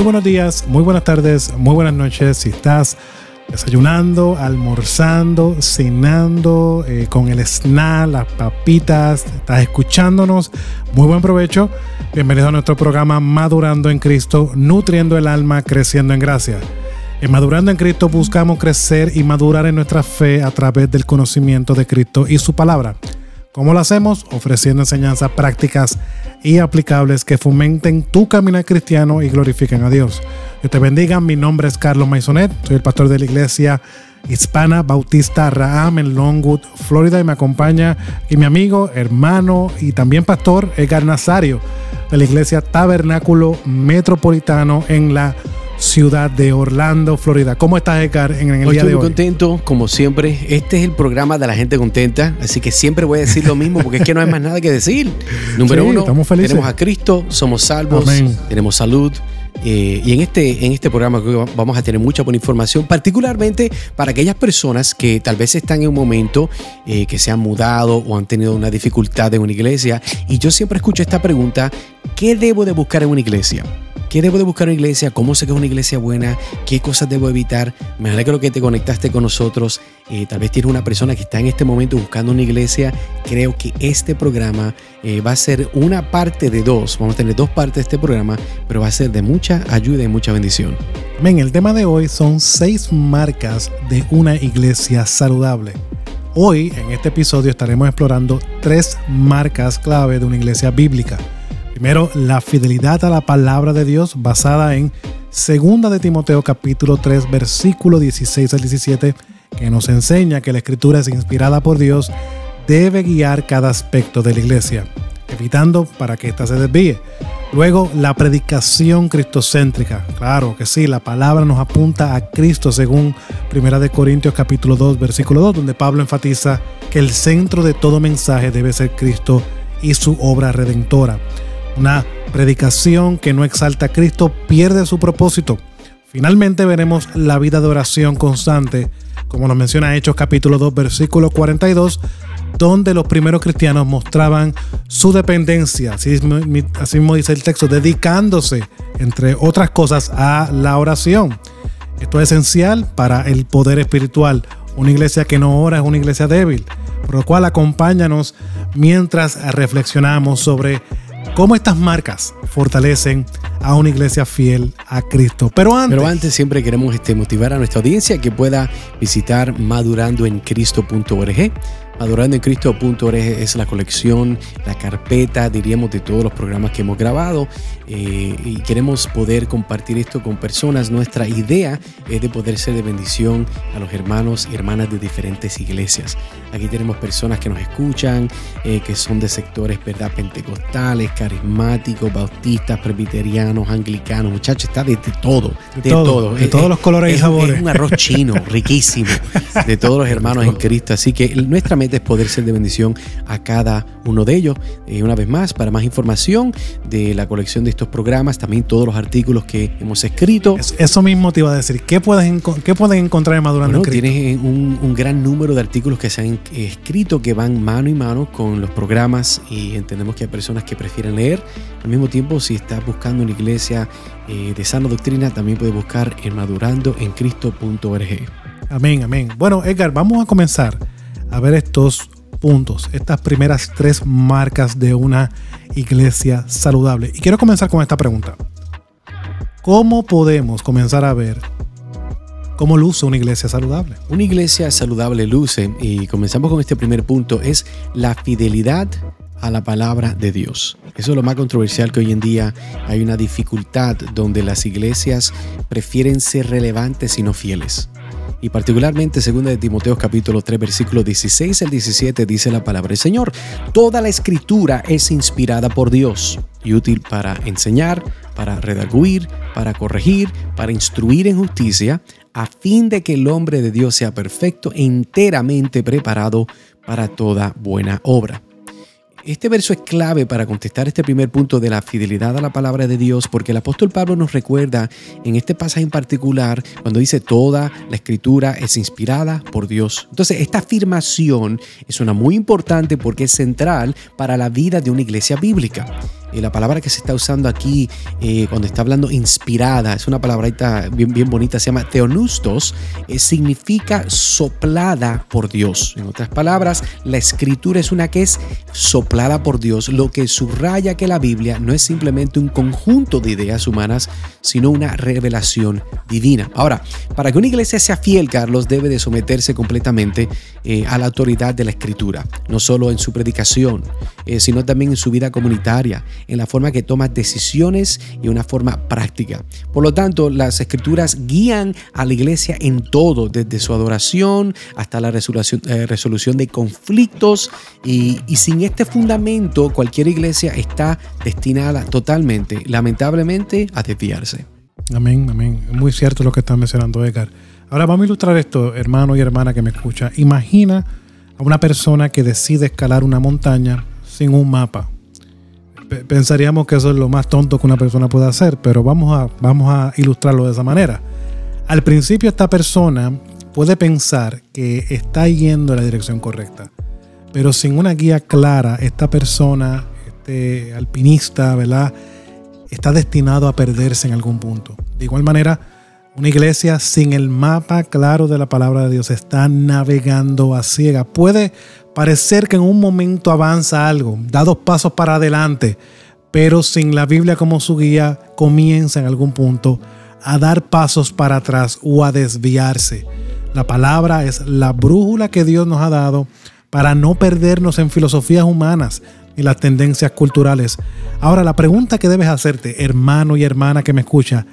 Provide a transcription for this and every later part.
buenos días, muy buenas tardes, muy buenas noches. Si estás desayunando, almorzando, cenando, con el snack, las papitas, estás escuchándonos, muy buen provecho. Bienvenido a nuestro programa Madurando en Cristo, nutriendo el alma, creciendo en gracia. En Madurando en Cristo buscamos crecer y madurar en nuestra fe a través del conocimiento de Cristo y su palabra. ¿Cómo lo hacemos? Ofreciendo enseñanzas prácticas y aplicables que fomenten tu caminar cristiano y glorifiquen a Dios. Dios te bendiga. Mi nombre es Carlos Maisonet. Soy el pastor de la Iglesia Hispana Bautista Raham en Longwood, Florida. Y me acompaña aquí mi amigo, hermano y también pastor Edgar Nazario de la Iglesia Tabernáculo Metropolitano en la ciudad de Orlando, Florida. ¿Cómo estás, Edgar, en el día de hoy? Estoy muy contento, como siempre. Este es el programa de la gente contenta, así que siempre voy a decir lo mismo porque es que no hay más nada que decir. Número uno, estamos felices. Tenemos a Cristo, somos salvos, Amén. Tenemos salud. Y en este programa vamos a tener mucha buena información, particularmente para aquellas personas que tal vez están en un momento que se han mudado o han tenido una dificultad en una iglesia. Y yo siempre escucho esta pregunta: ¿qué debo de buscar en una iglesia? ¿Qué debo de buscar en una iglesia? ¿Cómo sé que es una iglesia buena? ¿Qué cosas debo evitar? Me alegro que te conectaste con nosotros. Tal vez tienes una persona que está en este momento buscando una iglesia. Creo que este programa va a ser una parte de dos. Vamos a tener dos partes de este programa, pero va a ser de mucha ayuda y mucha bendición. Bien, el tema de hoy son 6 marcas de una iglesia saludable. Hoy, en este episodio, estaremos explorando 3 marcas clave de una iglesia bíblica. Primero, la fidelidad a la palabra de Dios basada en 2 de Timoteo capítulo 3 versículo 16 al 17, que nos enseña que la escritura es inspirada por Dios, debe guiar cada aspecto de la iglesia, evitando para que ésta se desvíe. Luego, la predicación cristocéntrica. Claro que sí, la palabra nos apunta a Cristo según 1 de Corintios capítulo 2 versículo 2, donde Pablo enfatiza que el centro de todo mensaje debe ser Cristo y su obra redentora. Una predicación que no exalta a Cristo pierde su propósito. Finalmente veremos la vida de oración constante, como nos menciona Hechos capítulo 2 versículo 42, donde los primeros cristianos mostraban su dependencia, así mismo dice el texto, dedicándose, entre otras cosas, a la oración. Esto es esencial para el poder espiritual. Una iglesia que no ora es una iglesia débil, por lo cual acompáñanos mientras reflexionamos sobre cómo estas marcas fortalecen a una iglesia fiel a Cristo. Pero antes siempre queremos motivar a nuestra audiencia que pueda visitar madurandoencristo.org. Madurandoencristo.org es la colección, la carpeta, diríamos, de todos los programas que hemos grabado, y queremos poder compartir esto con personas. Nuestra idea es de poder ser de bendición a los hermanos y hermanas de diferentes iglesias. Aquí tenemos personas que nos escuchan, que son de sectores, ¿verdad?, pentecostales, carismáticos, bautistas, presbiterianos, anglicanos. Muchachos, está de todo. De todos los colores y sabores. Es un arroz chino riquísimo de todos los hermanos en Cristo. Así que nuestra meta es poder ser de bendición a cada uno de ellos. Una vez más, para más información de la colección de estos programas, también todos los artículos que hemos escrito. Eso mismo te iba a decir. ¿Qué pueden encontrar en Madurando en Cristo? Tienes un gran número de artículos que se han escrito que van mano y mano con los programas, y entendemos que hay personas que prefieren leer. Al mismo tiempo, si estás buscando una iglesia de sana doctrina, también puedes buscar en madurandoencristo.org. Amén, amén. Bueno, Edgar, vamos a comenzar a ver estos puntos, estas primeras 3 marcas de una iglesia saludable. Y quiero comenzar con esta pregunta: ¿cómo podemos comenzar a ver cómo luce una iglesia saludable? Una iglesia saludable luce, y comenzamos con este primer punto, es la fidelidad a la palabra de Dios. Eso es lo más controversial, que hoy en día hay una dificultad donde las iglesias prefieren ser relevantes y no fieles. Y particularmente 2 de Timoteo capítulo 3 versículos 16 al 17 dice la palabra del Señor: toda la escritura es inspirada por Dios y útil para enseñar, para redarguir, para corregir, para instruir en justicia, a fin de que el hombre de Dios sea perfecto e enteramente preparado para toda buena obra. Este verso es clave para contestar este primer punto de la fidelidad a la palabra de Dios, porque el apóstol Pablo nos recuerda en este pasaje en particular cuando dice toda la escritura es inspirada por Dios. Entonces, esta afirmación es una muy importante porque es central para la vida de una iglesia bíblica. La palabra que se está usando aquí cuando está hablando inspirada, es una palabrita bien bonita, se llama theopneustos, significa soplada por Dios. En otras palabras, la escritura es una que es soplada por Dios, lo que subraya que la Biblia no es simplemente un conjunto de ideas humanas, sino una revelación divina. Ahora, para que una iglesia sea fiel, Carlos, debe de someterse completamente a la autoridad de la escritura, no solo en su predicación, sino también en su vida comunitaria, en la forma que toma decisiones y una forma práctica. Por lo tanto, las escrituras guían a la iglesia en todo, desde su adoración hasta la resolución de conflictos, y sin este fundamento cualquier iglesia está destinada totalmente, lamentablemente, a desviarse. Amén, amén. Muy cierto lo que está mencionando Edgar. Ahora vamos a ilustrar esto, hermano y hermana que me escucha. Imagina a una persona que decide escalar una montaña sin un mapa. Pensaríamos que eso es lo más tonto que una persona puede hacer, pero vamos a ilustrarlo de esa manera. Al principio esta persona puede pensar que está yendo en la dirección correcta, pero sin una guía clara, esta persona, este alpinista, ¿verdad?, está destinado a perderse en algún punto. De igual manera, una iglesia sin el mapa claro de la palabra de Dios está navegando a ciegas. Puede parecer que en un momento avanza algo, da 2 pasos para adelante, pero sin la Biblia como su guía, comienza en algún punto a dar pasos para atrás o a desviarse. La palabra es la brújula que Dios nos ha dado para no perdernos en filosofías humanas y las tendencias culturales. Ahora, la pregunta que debes hacerte, hermano y hermana que me escucha,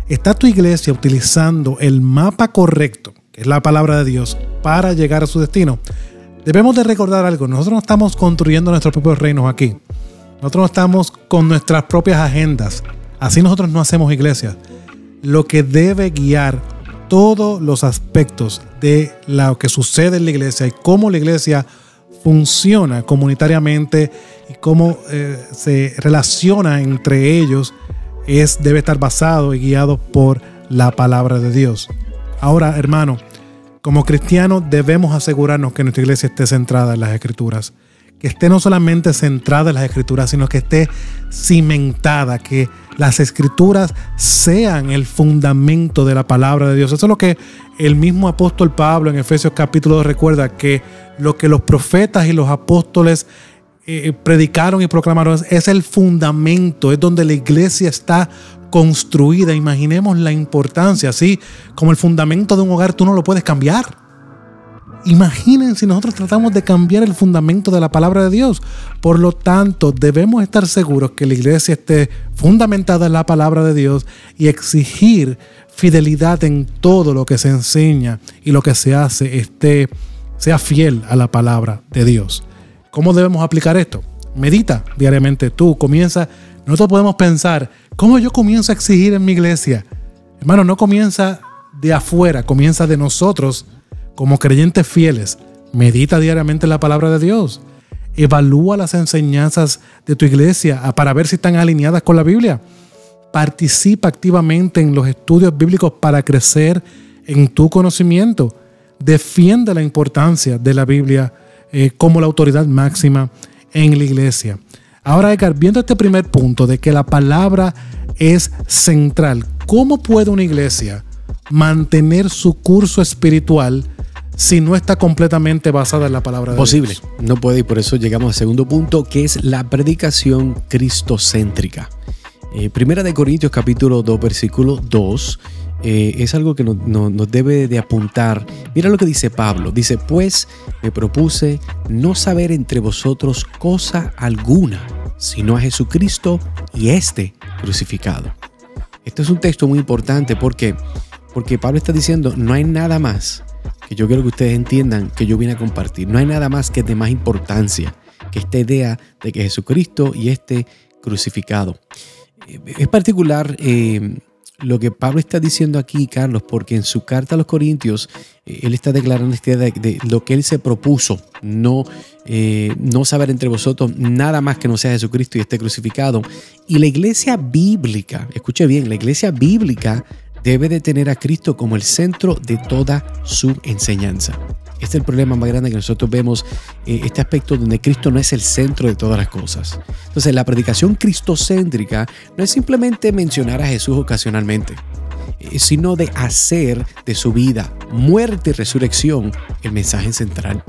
¿está tu iglesia utilizando el mapa correcto, que es la palabra de Dios, para llegar a su destino? Debemos de recordar algo. Nosotros no estamos construyendo nuestros propios reinos aquí. Nosotros no estamos con nuestras propias agendas. Así nosotros no hacemos iglesias. Lo que debe guiar todos los aspectos de lo que sucede en la iglesia y cómo la iglesia funciona comunitariamente y cómo se relaciona entre ellos debe estar basado y guiado por la palabra de Dios. Ahora, hermano, como cristianos debemos asegurarnos que nuestra iglesia esté centrada en las Escrituras, que esté no solamente centrada en las Escrituras, sino que esté cimentada, que las Escrituras sean el fundamento de la palabra de Dios. Eso es lo que el mismo apóstol Pablo en Efesios capítulo 2 recuerda, que lo que los profetas y los apóstoles predicaron y proclamaron es el fundamento, es donde la iglesia está construida. Imaginemos la importancia, así como el fundamento de un hogar tú no lo puedes cambiar. Imaginen si nosotros tratamos de cambiar el fundamento de la palabra de Dios. Por lo tanto, debemos estar seguros que la iglesia esté fundamentada en la palabra de Dios y exigir fidelidad en todo lo que se enseña y lo que se hace, sea fiel a la palabra de Dios. ¿Cómo debemos aplicar esto? Medita diariamente. Nosotros podemos pensar, ¿cómo yo comienzo a exigir en mi iglesia? Hermano, no comienza de afuera, comienza de nosotros como creyentes fieles. Medita diariamente en la palabra de Dios. Evalúa las enseñanzas de tu iglesia para ver si están alineadas con la Biblia. Participa activamente en los estudios bíblicos para crecer en tu conocimiento. Defiende la importancia de la Biblia como la autoridad máxima en la iglesia. Ahora, Edgar, viendo este primer punto de que la palabra es central, ¿cómo puede una iglesia mantener su curso espiritual si no está completamente basada en la palabra de Dios? Posible, no puede, y por eso llegamos al segundo punto, que es la predicación cristocéntrica. Primera de Corintios capítulo 2, versículo 2, es algo que nos debe de apuntar. Mira lo que dice Pablo. Dice, pues me propuse no saber entre vosotros cosa alguna, sino a Jesucristo y crucificado. Este es un texto muy importante porque Pablo está diciendo, no hay nada más que yo quiero que ustedes entiendan que yo vine a compartir. No hay nada más que de más importancia que esta idea de que Jesucristo y crucificado. Es particular lo que Pablo está diciendo aquí, Carlos, porque en su carta a los Corintios, él está declarando esta idea de lo que él se propuso, no saber entre vosotros nada más que no sea Jesucristo y crucificado. Y la iglesia bíblica, escuche bien, la iglesia bíblica debe de tener a Cristo como el centro de toda su enseñanza. Este es el problema más grande que nosotros vemos, este aspecto donde Cristo no es el centro de todas las cosas. Entonces, la predicación cristocéntrica no es simplemente mencionar a Jesús ocasionalmente, sino de hacer de su vida, muerte y resurrección el mensaje central.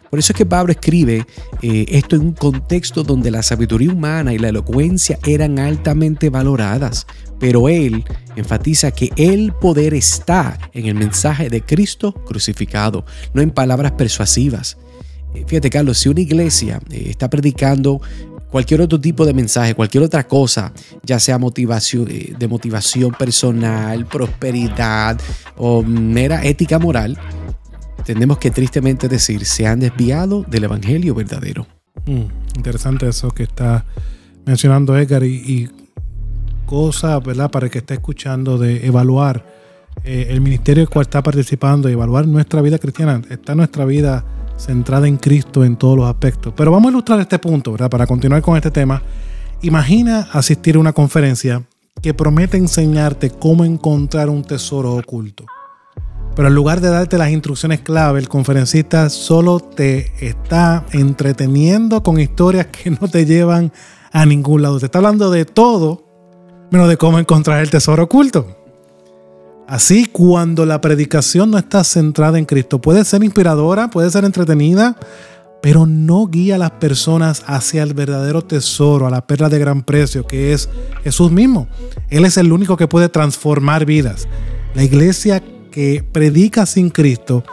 Por eso es que Pablo escribe esto en un contexto donde la sabiduría humana y la elocuencia eran altamente valoradas, pero él enfatiza que el poder está en el mensaje de Cristo crucificado, no en palabras persuasivas. Fíjate, Carlos, si una iglesia está predicando cualquier otro tipo de mensaje, cualquier otra cosa, ya sea motivación, de motivación personal, prosperidad o mera ética moral, tenemos que tristemente decir, se han desviado del evangelio verdadero. Interesante eso que está mencionando Edgar y cosas, ¿verdad? Para el que esté escuchando, de evaluar el ministerio del cual está participando y evaluar nuestra vida cristiana. Está nuestra vida centrada en Cristo en todos los aspectos. Pero vamos a ilustrar este punto, ¿verdad? Para continuar con este tema. Imagina asistir a una conferencia que promete enseñarte cómo encontrar un tesoro oculto. Pero en lugar de darte las instrucciones clave, el conferencista solo te está entreteniendo con historias que no te llevan a ningún lado. Te está hablando de todo, menos de cómo encontrar el tesoro oculto. Así, cuando la predicación no está centrada en Cristo, puede ser inspiradora, puede ser entretenida, pero no guía a las personas hacia el verdadero tesoro, a la perla de gran precio, que es Jesús mismo. Él es el único que puede transformar vidas. La iglesia que predica sin Cristo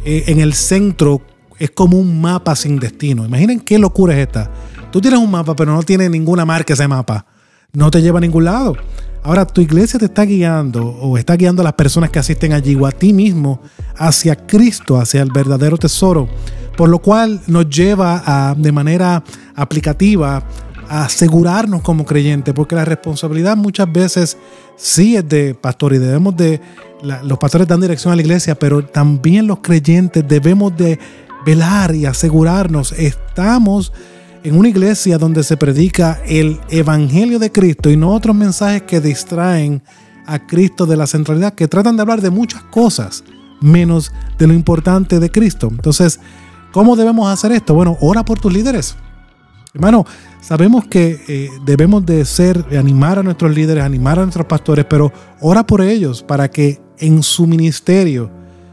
en el centro es como un mapa sin destino. Imaginen qué locura es esta. Tú tienes un mapa, pero no tiene ninguna marca ese mapa. No te lleva a ningún lado. Ahora, tu iglesia te está guiando o está guiando a las personas que asisten allí o a ti mismo hacia Cristo, hacia el verdadero tesoro. Por lo cual nos lleva de manera aplicativa a asegurarnos como creyentes, porque la responsabilidad muchas veces sí es de pastor y los pastores dan dirección a la iglesia, pero también los creyentes debemos de velar y asegurarnos. Estamos en una iglesia donde se predica el evangelio de Cristo y no otros mensajes que distraen a Cristo de la centralidad, que tratan de hablar de muchas cosas menos de lo importante de Cristo. Entonces, ¿cómo debemos hacer esto? Bueno, ora por tus líderes. Hermano, sabemos que debemos de animar a nuestros líderes, animar a nuestros pastores, pero ora por ellos para que en su ministerio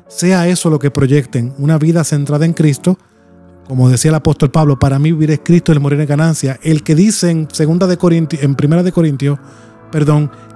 sea eso lo que proyecten, una vida centrada en Cristo. Como decía el apóstol Pablo, para mí vivir es Cristo y el morir es ganancia. El que dice en 1 de Corintios,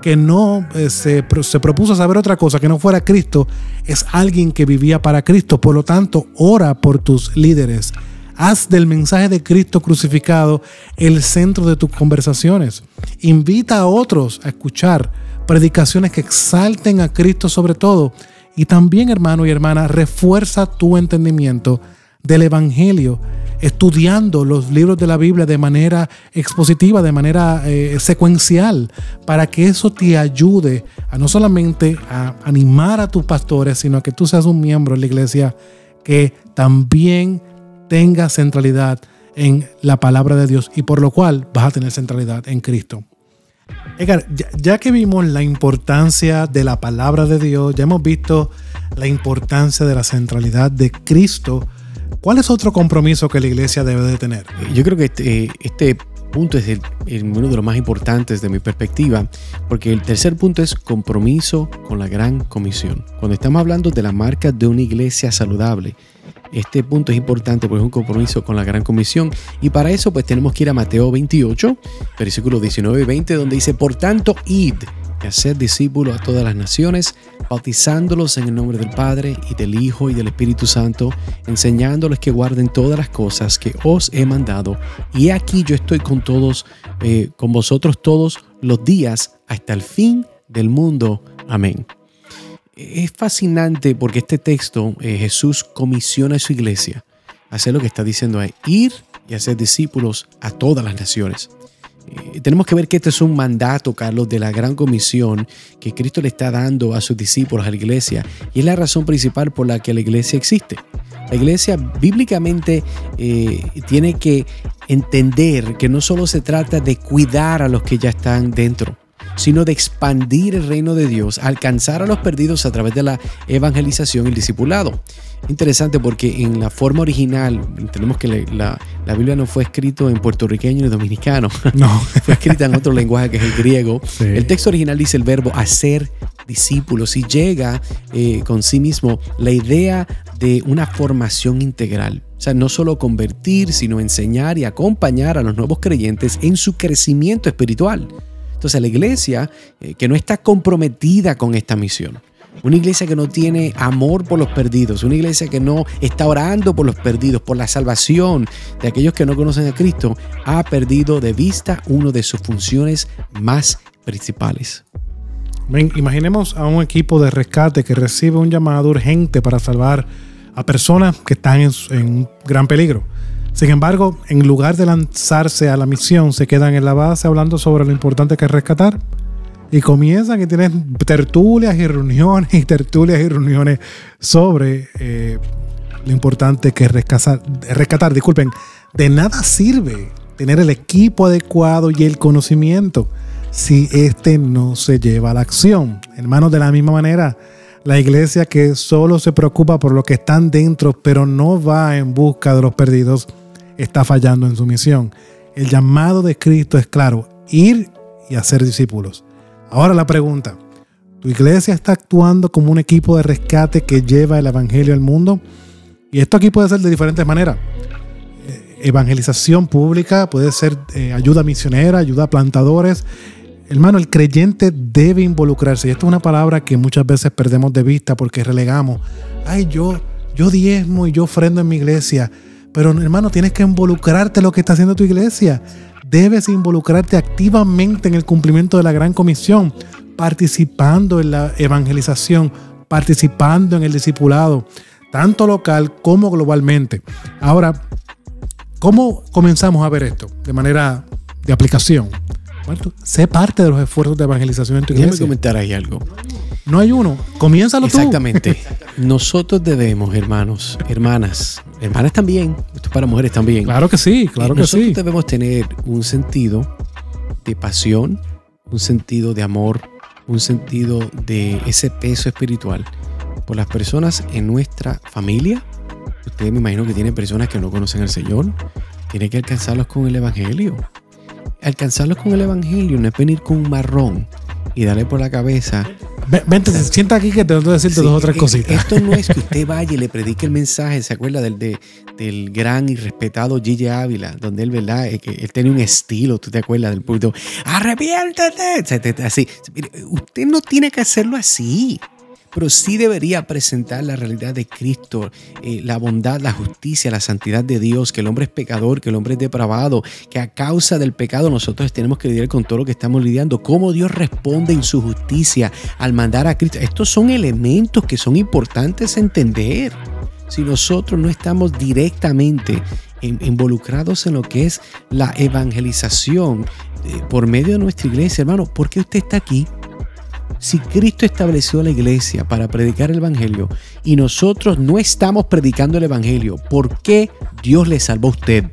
que no se propuso saber otra cosa que no fuera Cristo, es alguien que vivía para Cristo. Por lo tanto, ora por tus líderes. Haz del mensaje de Cristo crucificado el centro de tus conversaciones. Invita a otros a escuchar predicaciones que exalten a Cristo sobre todo. Y también, hermano y hermana, refuerza tu entendimiento del evangelio, estudiando los libros de la Biblia de manera expositiva, de manera secuencial, para que eso te ayude a no solamente a animar a tus pastores, sino a que tú seas un miembro de la iglesia que también tenga centralidad en la palabra de Dios, y por lo cual vas a tener centralidad en Cristo. Edgar, ya que vimos la importancia de la palabra de Dios, ya hemos visto la importancia de la centralidad de Cristo, ¿cuál es otro compromiso que la iglesia debe de tener? Yo creo que este punto es uno de los más importantes de mi perspectiva, porque el tercer punto es compromiso con la gran comisión. Cuando estamos hablando de la marca de una iglesia saludable, este punto es importante porque es un compromiso con la gran comisión, y para eso pues tenemos que ir a Mateo 28, versículos 19 y 20, donde dice: por tanto, id y haced discípulos a todas las naciones, bautizándolos en el nombre del Padre y del Hijo y del Espíritu Santo, enseñándoles que guarden todas las cosas que os he mandado. Y aquí yo estoy con vosotros todos los días hasta el fin del mundo. Amén. Es fascinante porque este texto, Jesús comisiona a su iglesia a hacer lo que está diciendo ahí: ir y hacer discípulos a todas las naciones. Tenemos que ver que este es un mandato, Carlos, de la gran comisión que Cristo le está dando a sus discípulos, a la iglesia, y es la razón principal por la que la iglesia existe. La iglesia bíblicamente tiene que entender que no solo se trata de cuidar a los que ya están dentro, sino de expandir el reino de Dios, alcanzar a los perdidos a través de la evangelización y el discipulado. Interesante porque en la forma original, tenemos que la Biblia no fue escrito en puertorriqueño ni dominicano. No. Fue escrita en otro lenguaje que es el griego. Sí. El texto original dice el verbo hacer discípulos y llega con sí mismo la idea de una formación integral. O sea, no solo convertir, sino enseñar y acompañar a los nuevos creyentes en su crecimiento espiritual. Entonces, la iglesia que no está comprometida con esta misión, una iglesia que no tiene amor por los perdidos, una iglesia que no está orando por los perdidos, por la salvación de aquellos que no conocen a Cristo, ha perdido de vista una de sus funciones más principales. Imaginemos a un equipo de rescate que recibe un llamado urgente para salvar a personas que están en gran peligro. Sin embargo, en lugar de lanzarse a la misión, se quedan en la base hablando sobre lo importante que es rescatar. Y comienzan y tienen tertulias y reuniones sobre lo importante que es rescatar. De nada sirve tener el equipo adecuado y el conocimiento si este no se lleva a la acción. Hermanos, de la misma manera, la iglesia que solo se preocupa por los que están dentro, pero no va en busca de los perdidos, está fallando en su misión. El llamado de Cristo es claro: ir y hacer discípulos. Ahora la pregunta: ¿tu iglesia está actuando como un equipo de rescate que lleva el evangelio al mundo? Y esto aquí puede ser de diferentes maneras. Evangelización pública, puede ser ayuda misionera, ayuda a plantadores. Hermano, el creyente debe involucrarse. Y esto es una palabra que muchas veces perdemos de vista porque relegamos. Ay, yo diezmo y yo ofrendo en mi iglesia. Pero hermano, tienes que involucrarte en lo que está haciendo tu iglesia. Debes involucrarte activamente en el cumplimiento de la gran comisión, participando en la evangelización, participando en el discipulado, tanto local como globalmente. Ahora, ¿cómo comenzamos a ver esto de manera de aplicación? Bueno, sé parte de los esfuerzos de evangelización en tu iglesia. Déjame comentar ahí algo. No hay uno. Comiénzalo tú. Exactamente. Nosotros debemos, hermanos, hermanas también, esto es para mujeres también. Claro que sí, claro que sí. Nosotros debemos tener un sentido de pasión, un sentido de amor, un sentido de ese peso espiritual por las personas en nuestra familia. Ustedes me imagino que tienen personas que no conocen al Señor. Tienen que alcanzarlos con el evangelio. Alcanzarlos con el evangelio no es venir con un marrón y darle por la cabeza. Vente, sienta aquí que te voy a decirte dos o tres cositas. Esto no es que usted vaya y le predique el mensaje. ¿Se acuerda del gran y respetado Gigi Ávila? Donde él, ¿verdad? Que él tenía un estilo, ¿tú te acuerdas del público? ¡Arrepiéntete! Así. Usted no tiene que hacerlo así. Pero sí debería presentar la realidad de Cristo, la bondad, la justicia, la santidad de Dios, que el hombre es pecador, que el hombre es depravado, que a causa del pecado nosotros tenemos que lidiar con todo lo que estamos lidiando, cómo Dios responde en su justicia al mandar a Cristo. Estos son elementos que son importantes entender. Si nosotros no estamos directamente involucrados en lo que es la evangelización por medio de nuestra iglesia, hermano, ¿por qué usted está aquí? Si Cristo estableció la iglesia para predicar el evangelio y nosotros no estamos predicando el evangelio, ¿por qué Dios le salvó a usted?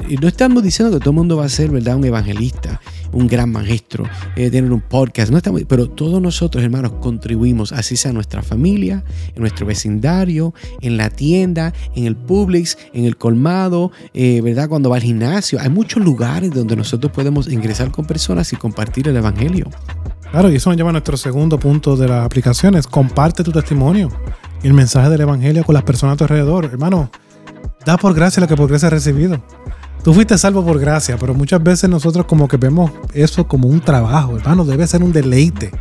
Y no estamos diciendo que todo el mundo va a ser, ¿verdad?, un evangelista, un gran maestro, tener un podcast, no estamos, pero todos nosotros, hermanos, contribuimos, así sea en nuestra familia, en nuestro vecindario, en la tienda, en el Publix, en el colmado, ¿verdad?, cuando va al gimnasio. Hay muchos lugares donde nosotros podemos ingresar con personas y compartir el evangelio. Claro, y eso nos lleva a nuestro segundo punto de las aplicaciones. Comparte tu testimonio y el mensaje del evangelio con las personas a tu alrededor. Hermano, da por gracia lo que por gracia has recibido. Tú fuiste salvo por gracia, pero muchas veces nosotros como que vemos eso como un trabajo. Hermano, debe ser un deleite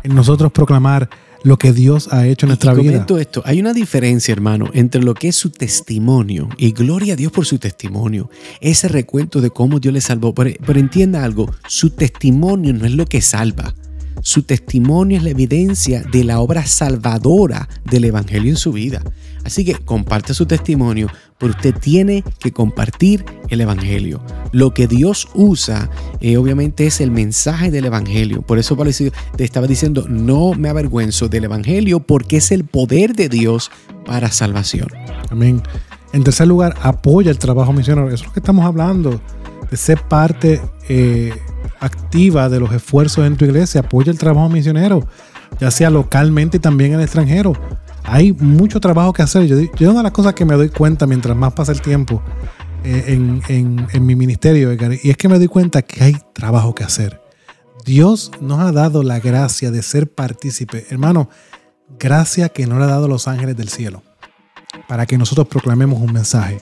en nosotros proclamar lo que Dios ha hecho en nuestra vida. Comento esto, hay una diferencia, hermano, entre lo que es su testimonio, y gloria a Dios por su testimonio, ese recuento de cómo Dios le salvó. Pero entienda algo, su testimonio no es lo que salva. Su testimonio es la evidencia de la obra salvadora del evangelio en su vida. Así que comparte su testimonio, pero usted tiene que compartir el evangelio. Lo que Dios usa, obviamente, es el mensaje del evangelio. Por eso Pablo te estaba diciendo, no me avergüenzo del evangelio porque es el poder de Dios para salvación. Amén. En tercer lugar, apoya el trabajo misionero. Eso es lo que estamos hablando, de ser parte activa de los esfuerzos en tu iglesia. Apoya el trabajo misionero, ya sea localmente y también en el extranjero. hay mucho trabajo que hacer. Yo una de las cosas que me doy cuenta mientras más pasa el tiempo en mi ministerio, Edgar, y es que me doy cuenta que hay trabajo que hacer. Dios nos ha dado la gracia de ser partícipe, hermano, gracia que no le ha dado a los ángeles del cielo, para que nosotros proclamemos un mensaje.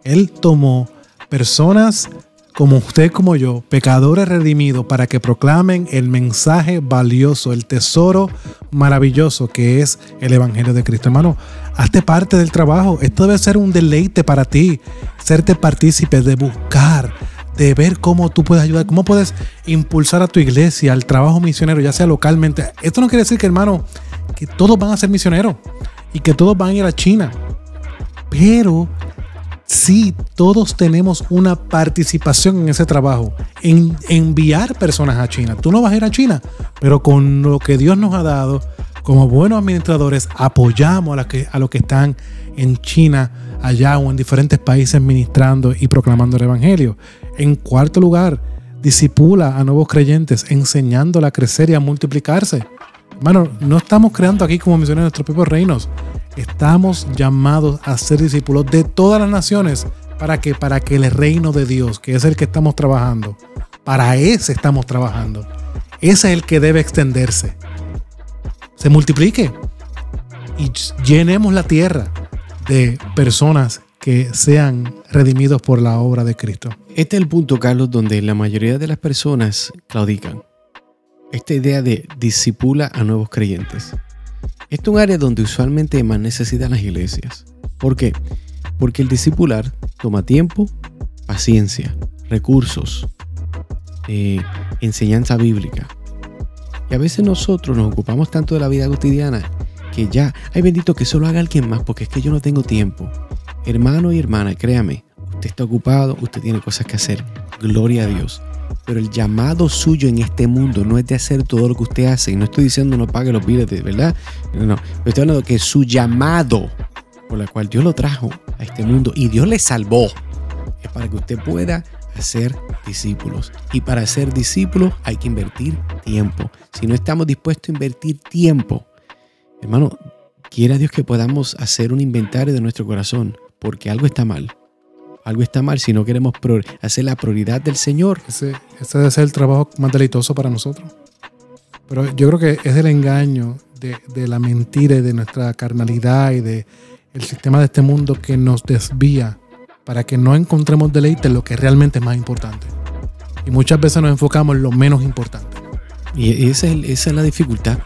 Él tomó personas como usted, como yo, pecadores redimidos, para que proclamen el mensaje valioso, el tesoro maravilloso que es el Evangelio de Cristo. Hermano, hazte parte del trabajo. Esto debe ser un deleite para ti, serte partícipe, de buscar, de ver cómo tú puedes ayudar, cómo puedes impulsar a tu iglesia, al trabajo misionero, ya sea localmente. Esto no quiere decir que, hermano, que todos van a ser misioneros y que todos van a ir a China, pero sí, todos tenemos una participación en ese trabajo, en enviar personas a China. Tú no vas a ir a China, pero con lo que Dios nos ha dado, como buenos administradores, apoyamos a los que están en China, allá o en diferentes países ministrando y proclamando el Evangelio. En cuarto lugar, discipula a nuevos creyentes, enseñándola a crecer y a multiplicarse. Hermano, no estamos creando aquí como misioneros nuestros propios reinos. Estamos llamados a ser discípulos de todas las naciones. ¿Para qué? Para que el reino de Dios, que es el que estamos trabajando, para ese estamos trabajando. Ese es el que debe extenderse. Se multiplique y llenemos la tierra de personas que sean redimidos por la obra de Cristo. Este es el punto, Carlos, donde la mayoría de las personas claudican. Esta idea de discipula a nuevos creyentes. Esto es un área donde usualmente más necesitan las iglesias. ¿Por qué? Porque el discipular toma tiempo, paciencia, recursos, enseñanza bíblica. Y a veces nosotros nos ocupamos tanto de la vida cotidiana que ya, ay bendito, que solo haga alguien más porque es que yo no tengo tiempo. Hermano y hermana, créame, usted está ocupado, usted tiene cosas que hacer. Gloria a Dios. Pero el llamado suyo en este mundo no es de hacer todo lo que usted hace. Y no estoy diciendo no pague los billetes, ¿verdad? No. Estoy hablando de que su llamado por el cual Dios lo trajo a este mundo y Dios le salvó es para que usted pueda hacer discípulos. Y para ser discípulos hay que invertir tiempo. Si no estamos dispuestos a invertir tiempo, hermano, quiera Dios que podamos hacer un inventario de nuestro corazón, porque algo está mal. Algo está mal si no queremos hacer la prioridad del Señor. Ese debe ser el trabajo más deleitoso para nosotros. Pero yo creo que es el engaño de la mentira y de nuestra carnalidad y del sistema de este mundo que nos desvía para que no encontremos deleite en lo que realmente es más importante. Y muchas veces nos enfocamos en lo menos importante. Y esa es la dificultad.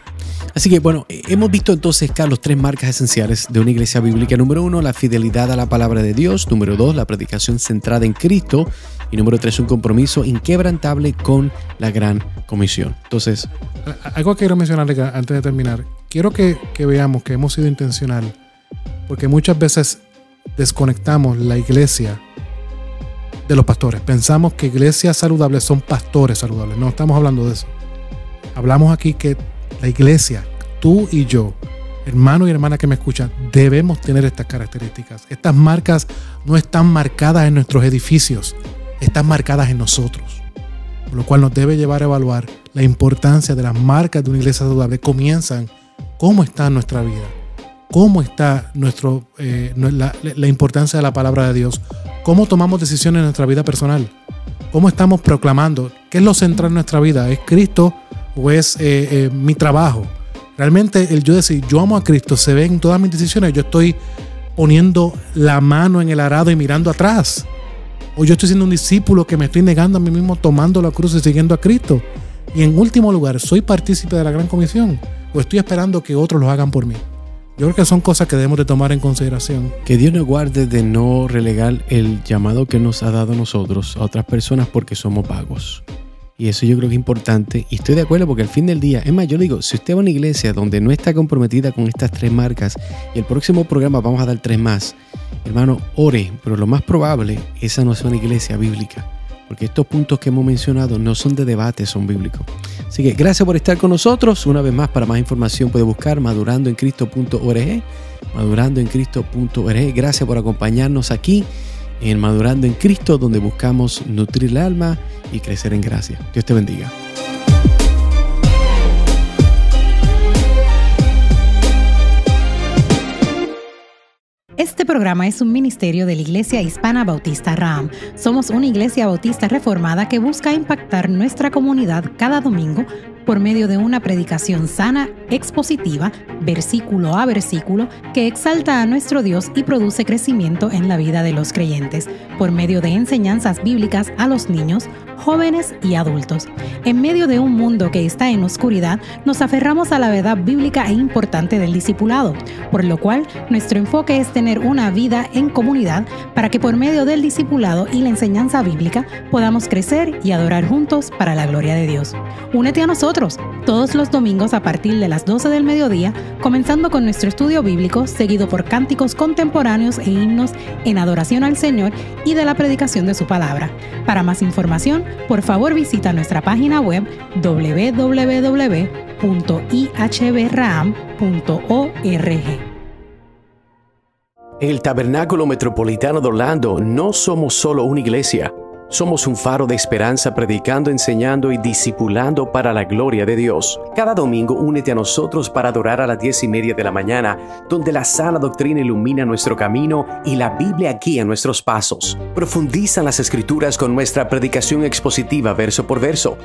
Así que bueno, hemos visto entonces, Carlos, 3 marcas esenciales de una iglesia bíblica. Número 1, la fidelidad a la palabra de Dios. Número 2, la predicación centrada en Cristo. Y número 3, un compromiso inquebrantable con la gran comisión. Entonces, algo que quiero mencionar antes de terminar. Quiero que veamos que hemos sido intencional, porque muchas veces desconectamos la iglesia de los pastores. Pensamos que iglesias saludables son pastores saludables. No estamos hablando de eso. Hablamos aquí que la iglesia, tú y yo, hermano y hermana que me escuchan, debemos tener estas características. Estas marcas no están marcadas en nuestros edificios, están marcadas en nosotros. Por lo cual nos debe llevar a evaluar la importancia de las marcas de una iglesia saludable. Comienzan cómo está nuestra vida, cómo está la importancia de la palabra de Dios, cómo tomamos decisiones en nuestra vida personal, cómo estamos proclamando, qué es lo central en nuestra vida, ¿es Cristo o es mi trabajo? Realmente el yo decir yo amo a Cristo se ve en todas mis decisiones. Yo estoy poniendo la mano en el arado y mirando atrás, o yo estoy siendo un discípulo que me estoy negando a mí mismo, tomando la cruz y siguiendo a Cristo. Y en último lugar, ¿soy partícipe de la gran comisión o estoy esperando que otros lo hagan por mí? Yo creo que son cosas que debemos de tomar en consideración. Que Dios nos guarde de no relegar el llamado que nos ha dado a nosotros a otras personas porque somos vagos. Y eso yo creo que es importante. Y estoy de acuerdo porque al fin del día, es más, yo digo, si usted va a una iglesia donde no está comprometida con estas 3 marcas, y el próximo programa vamos a dar 3 más, hermano, ore, pero lo más probable, esa no sea una iglesia bíblica. Porque estos puntos que hemos mencionado no son de debate, son bíblicos. Así que gracias por estar con nosotros. Una vez más, para más información puede buscar madurandoencristo.org. Madurandoencristo.org. Gracias por acompañarnos aquí en Madurando en Cristo, donde buscamos nutrir el alma y crecer en gracia. Dios te bendiga. Este programa es un ministerio de la Iglesia Hispana Bautista Raham. Somos una iglesia bautista reformada que busca impactar nuestra comunidad cada domingo por medio de una predicación sana, expositiva, versículo a versículo, que exalta a nuestro Dios y produce crecimiento en la vida de los creyentes, por medio de enseñanzas bíblicas a los niños, jóvenes y adultos. En medio de un mundo que está en oscuridad, nos aferramos a la verdad bíblica e importante del discipulado, por lo cual nuestro enfoque es tener una vida en comunidad para que por medio del discipulado y la enseñanza bíblica podamos crecer y adorar juntos para la gloria de Dios. Únete a nosotros todos los domingos a partir de las 12 del mediodía, comenzando con nuestro estudio bíblico, seguido por cánticos contemporáneos e himnos en adoración al Señor y de la predicación de su palabra. Para más información, por favor visita nuestra página web www.ihbraham.org. En el Tabernáculo Metropolitano de Orlando no somos solo una iglesia. Somos un faro de esperanza predicando, enseñando y discipulando para la gloria de Dios. Cada domingo únete a nosotros para adorar a las 10:30 de la mañana, donde la sana doctrina ilumina nuestro camino y la Biblia guía nuestros pasos. Profundiza en las Escrituras con nuestra predicación expositiva verso por verso.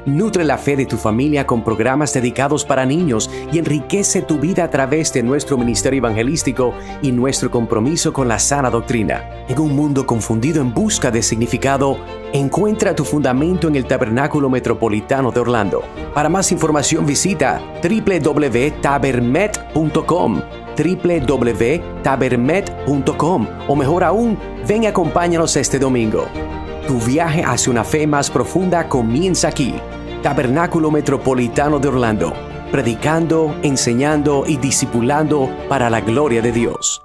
Nutre la fe de tu familia con programas dedicados para niños y enriquece tu vida a través de nuestro ministerio evangelístico y nuestro compromiso con la sana doctrina. En un mundo confundido en busca de significado, encuentra tu fundamento en el Tabernáculo Metropolitano de Orlando. Para más información visita www.tabermet.com www.tabermet.com o mejor aún, ven y acompáñanos este domingo. Tu viaje hacia una fe más profunda comienza aquí. Tabernáculo Metropolitano de Orlando, predicando, enseñando y discipulando para la gloria de Dios.